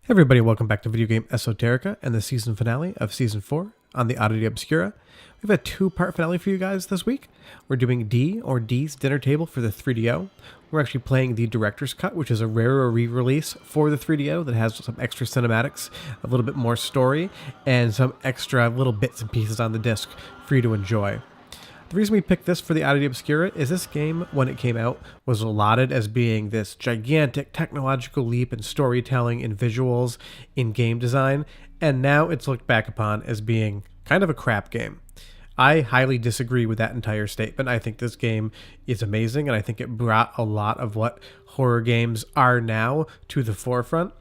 Hey everybody, welcome back to video game Esoterica and the season finale of season 4 on the Oddity Obscura. We have a two-part finale for you guys this week. We're doing D, or D's Dinner Table for the 3DO. We're actually playing the Director's Cut, which is a rarer re-release for the 3DO that has some extra cinematics, a little bit more story, and some extra little bits and pieces on the disc for you to enjoy. The reason we picked this for the Oddity Obscura is this game, when it came out, was lauded as being this gigantic technological leap in storytelling, in visuals, in game design, and now it's looked back upon as being kind of a crap game. I highly disagree with that entire statement. I think this game is amazing, and I think it brought a lot of what horror games are now to the forefront.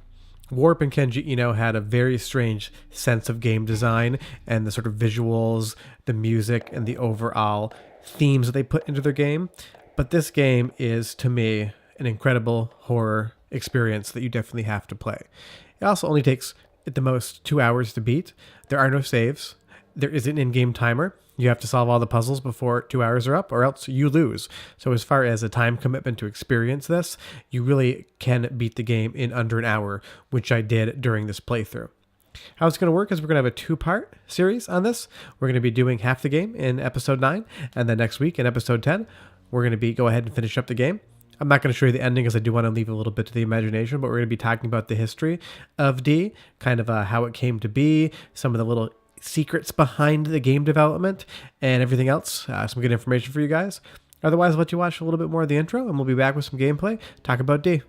Warp and Kenji Eno had a very strange sense of game design and the sort of visuals, the music, and the overall themes that they put into their game. But this game is, to me, an incredible horror experience that you definitely have to play. It also only takes, at the most, 2 hours to beat. There are no saves. There is an in-game timer. You have to solve all the puzzles before 2 hours are up, or else you lose. So as far as a time commitment to experience this, you really can beat the game in under an hour, which I did during this playthrough. How it's going to work is we're going to have a two-part series on this. We're going to be doing half the game in episode 9, and then next week in episode 10, we're going to go ahead and finish up the game. I'm not going to show you the ending because I do want to leave a little bit to the imagination, but we're going to be talking about the history of D, kind of how it came to be, some of the little secrets behind the game development, and everything else. Some good information for you guys. Otherwise, I'll let you watch a little bit more of the intro, and we'll be back with some gameplay, talk about D.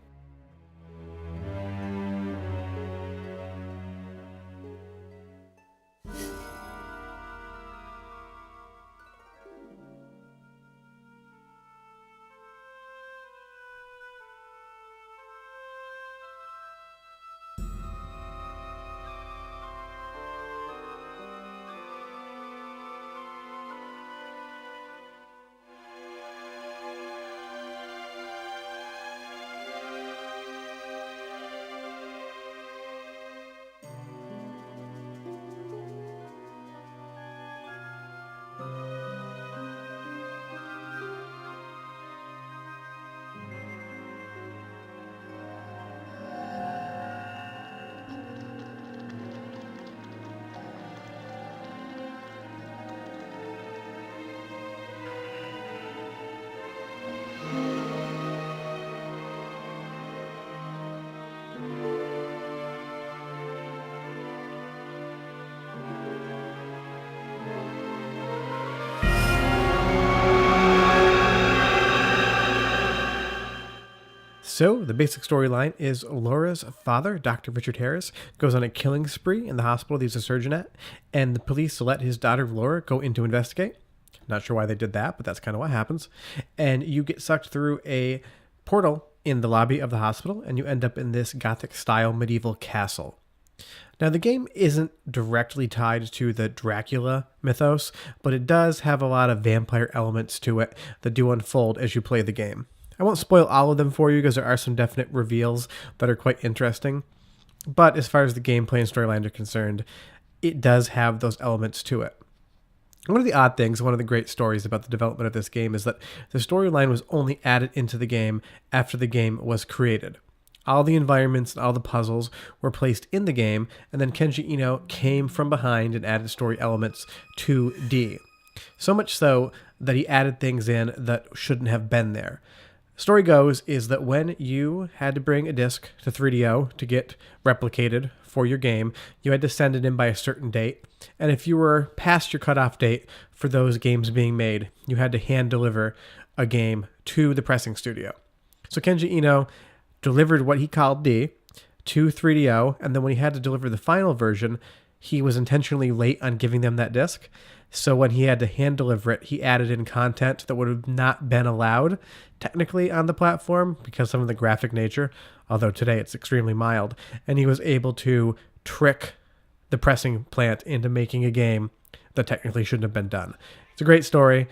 So, the basic storyline is Laura's father, Dr. Richard Harris, goes on a killing spree in the hospital he's a surgeon at, and the police let his daughter Laura go in to investigate. Not sure why they did that, but that's kind of what happens. And you get sucked through a portal in the lobby of the hospital, and you end up in this Gothic-style medieval castle. Now, the game isn't directly tied to the Dracula mythos, but it does have a lot of vampire elements to it that do unfold as you play the game. I won't spoil all of them for you because there are some definite reveals that are quite interesting. But as far as the gameplay and storyline are concerned, it does have those elements to it. One of the odd things, one of the great stories about the development of this game is that the storyline was only added into the game after the game was created. All the environments and all the puzzles were placed in the game, and then Kenji Eno came from behind and added story elements to D. So much so that he added things in that shouldn't have been there. Story goes is that when you had to bring a disc to 3DO to get replicated for your game, you had to send it in by a certain date. And if you were past your cutoff date for those games being made, you had to hand deliver a game to the pressing studio. So Kenji Eno delivered what he called D to 3DO, and then when he had to deliver the final version, he was intentionally late on giving them that disc. So when he had to hand deliver it, he added in content that would have not been allowed technically on the platform because of some of the graphic nature, although today it's extremely mild. And he was able to trick the pressing plant into making a game that technically shouldn't have been done. It's a great story,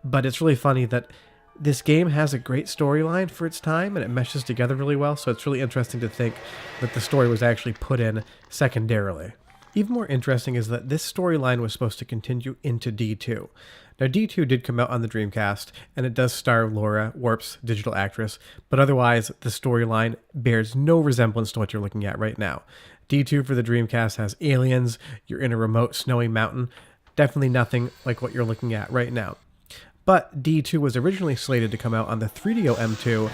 but it's really funny that this game has a great storyline for its time and it meshes together really well. So it's really interesting to think that the story was actually put in secondarily. Even more interesting is that this storyline was supposed to continue into D2. Now, D2 did come out on the Dreamcast, and it does star Laura, Warp's digital actress, but otherwise, the storyline bears no resemblance to what you're looking at right now. D2 for the Dreamcast has aliens, you're in a remote snowy mountain, definitely nothing like what you're looking at right now. But D2 was originally slated to come out on the 3DO M2.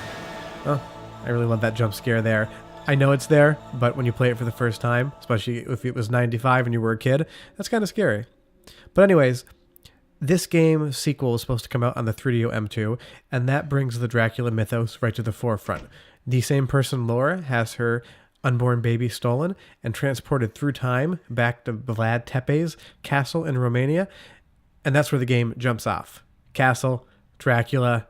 Oh, I really love that jump scare there. I know it's there, but when you play it for the first time, especially if it was 95 and you were a kid, that's kind of scary. But anyways, this game sequel is supposed to come out on the 3DO M2, and that brings the Dracula mythos right to the forefront. The same person, Laura, has her unborn baby stolen and transported through time back to Vlad Tepe's castle in Romania, and that's where the game jumps off. Castle, Dracula,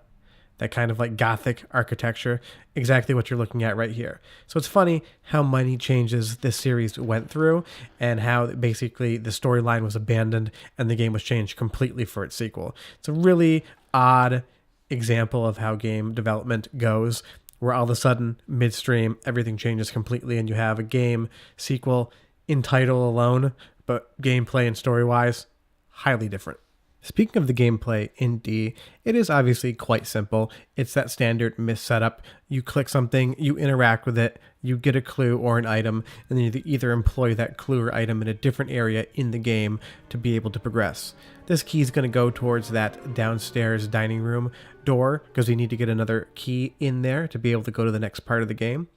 that kind of like gothic architecture, exactly what you're looking at right here. So it's funny how many changes this series went through and how basically the storyline was abandoned and the game was changed completely for its sequel. It's a really odd example of how game development goes, where all of a sudden, midstream, everything changes completely and you have a game sequel in title alone, but gameplay and story-wise, highly different. Speaking of the gameplay in D, it is obviously quite simple. It's that standard Myst setup. You click something, you interact with it, you get a clue or an item, and then you either employ that clue or item in a different area in the game to be able to progress. This key is going to go towards that downstairs dining room door because we need to get another key in there to be able to go to the next part of the game.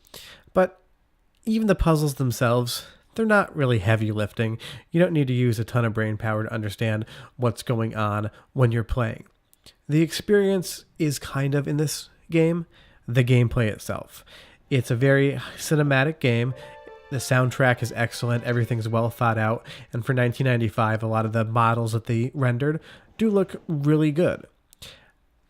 But even the puzzles themselves, they're not really heavy lifting. You don't need to use a ton of brain power to understand what's going on when you're playing. The experience is kind of, in this game, the gameplay itself. It's a very cinematic game. The soundtrack is excellent. Everything's well thought out. And for 1995, a lot of the models that they rendered do look really good.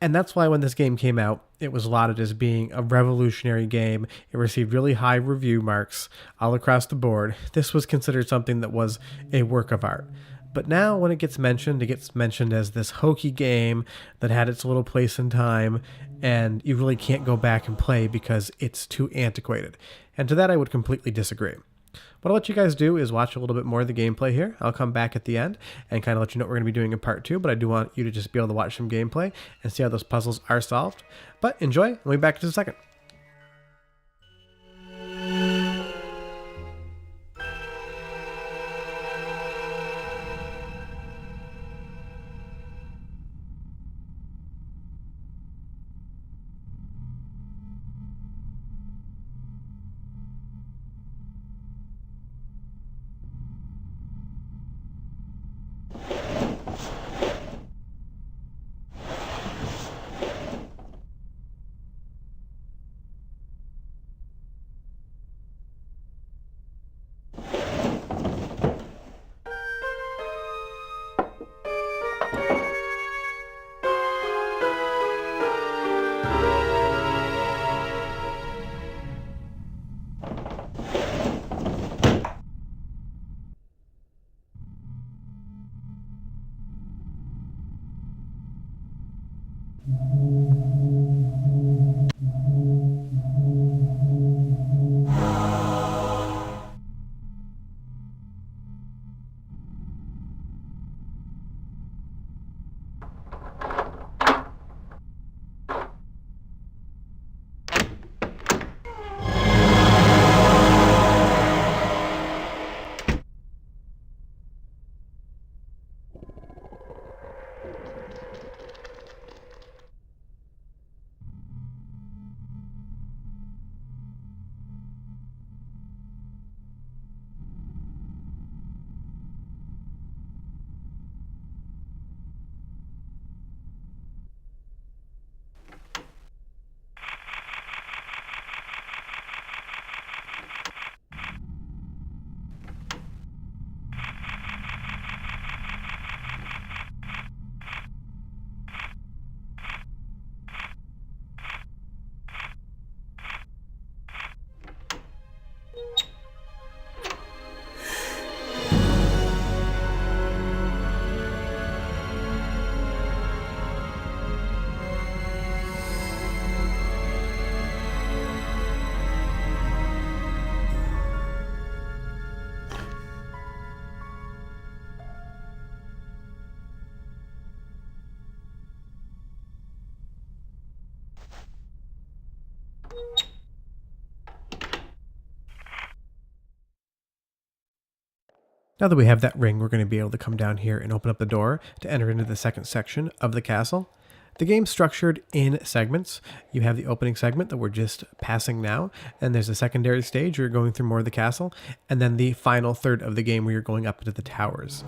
And that's why when this game came out, it was lauded as being a revolutionary game. It received really high review marks all across the board. This was considered something that was a work of art. But now when it gets mentioned as this hokey game that had its little place in time, and you really can't go back and play because it's too antiquated. And to that I would completely disagree. What I'll let you guys do is watch a little bit more of the gameplay here. I'll come back at the end and kind of let you know what we're going to be doing in part 2, but I do want you to just be able to watch some gameplay and see how those puzzles are solved. But enjoy, and we'll be back in just a second. Now that we have that ring, we're going to be able to come down here and open up the door to enter into the second section of the castle. The game's structured in segments. You have the opening segment that we're just passing now, and there's a secondary stage where you're going through more of the castle, and then the final third of the game where you're going up into the towers.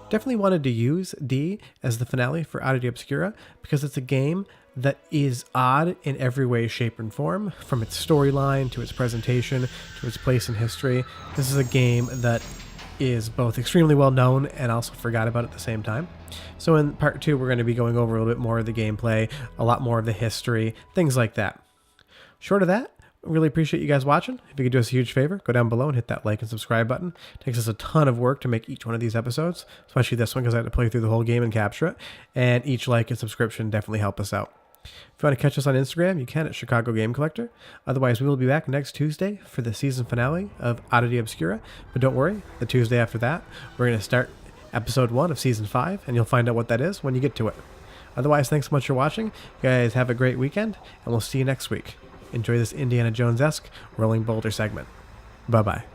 Definitely wanted to use D as the finale for Oddity Obscura because it's a game that is odd in every way, shape, and form, from its storyline to its presentation to its place in history. This is a game that is both extremely well known and also forgot about at the same time. So in part 2, we're going to be going over a little bit more of the gameplay, a lot more of the history, things like that. Short of that, I really appreciate you guys watching. If you could do us a huge favor, go down below and hit that like and subscribe button. It takes us a ton of work to make each one of these episodes, especially this one because I had to play through the whole game and capture it, and each like and subscription definitely help us out. If you want to catch us on Instagram, you can at Chicago Game Collector. Otherwise, we will be back next Tuesday for the season finale of Oddity Obscura. But don't worry, the Tuesday after that, we're going to start episode 1 of season 5, and you'll find out what that is when you get to it. Otherwise, thanks so much for watching. You guys have a great weekend, and we'll see you next week. Enjoy this Indiana Jones-esque rolling boulder segment. Bye-bye.